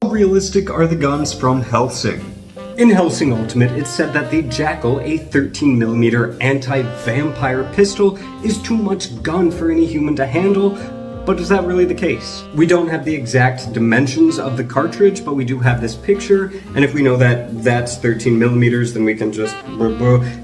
How realistic are the guns from Hellsing? In Hellsing Ultimate, it's said that the Jackal, a 13mm anti-vampire pistol, is too much gun for any human to handle, but is that really the case? We don't have the exact dimensions of the cartridge, but we do have this picture, and if we know that that's 13mm, then we can just...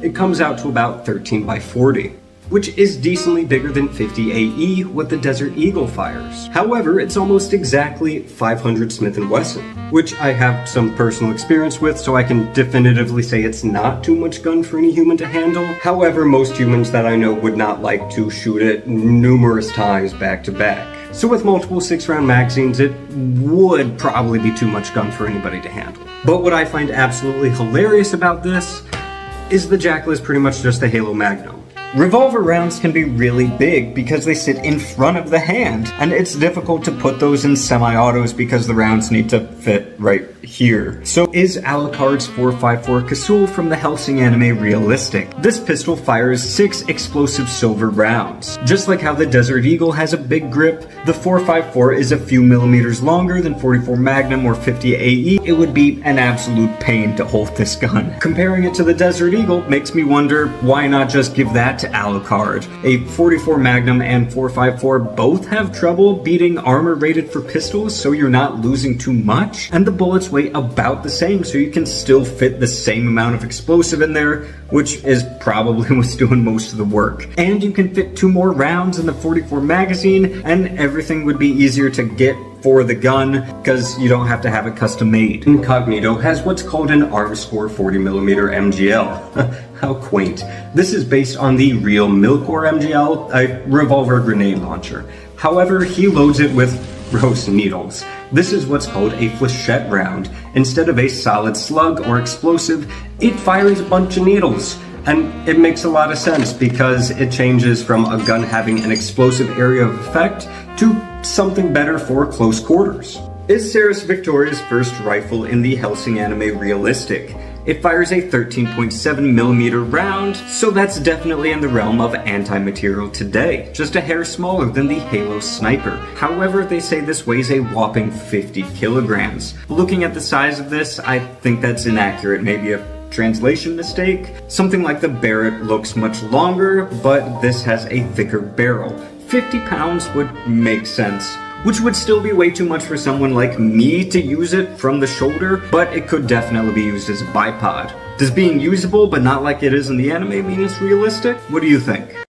It comes out to about 13 by 40. Which is decently bigger than 50 AE, what the Desert Eagle fires. However, it's almost exactly 500 Smith & Wesson, which I have some personal experience with, so I can definitively say it's not too much gun for any human to handle. However, most humans that I know would not like to shoot it numerous times back to back. So with multiple 6-round magazines, it would probably be too much gun for anybody to handle. But what I find absolutely hilarious about this is the Jackal is pretty much just a Halo Magnum. Revolver rounds can be really big because they sit in front of the hand, and it's difficult to put those in semi-autos because the rounds need to fit right here. So is Alucard's 454 Casull from the Hellsing anime realistic? This pistol fires 6 explosive silver rounds. Just like how the Desert Eagle has a big grip, the 454 is a few millimeters longer than 44 Magnum or 50 AE. It would be an absolute pain to hold this gun. Comparing it to the Desert Eagle makes me wonder, why not just give that to Alucard? A 44 Magnum and 454 both have trouble beating armor rated for pistols, so you're not losing too much, and the bullets weigh about the same, so you can still fit the same amount of explosive in there, which is probably what's doing most of the work. And you can fit 2 more rounds in the 44 magazine, and everything would be easier to get for the gun, because you don't have to have it custom made. Incognito has what's called an ArmScore 40mm MGL. How quaint. This is based on the real Milkor MGL, a revolver grenade launcher. However, he loads it with rose needles. This is what's called a flechette round. Instead of a solid slug or explosive, it fires a bunch of needles. And it makes a lot of sense because it changes from a gun having an explosive area of effect to something better for close quarters. Is Seras Victoria's first rifle in the Hellsing anime realistic? It fires a 13.7mm round, so that's definitely in the realm of anti-material today, just a hair smaller than the Halo Sniper. However, they say this weighs a whopping 50 kilograms. Looking at the size of this, I think that's inaccurate, maybe a translation mistake. Something like the Barrett looks much longer, but this has a thicker barrel. 50 pounds would make sense, which would still be way too much for someone like me to use it from the shoulder, but it could definitely be used as a bipod. Does being usable but not like it is in the anime mean it's realistic? What do you think?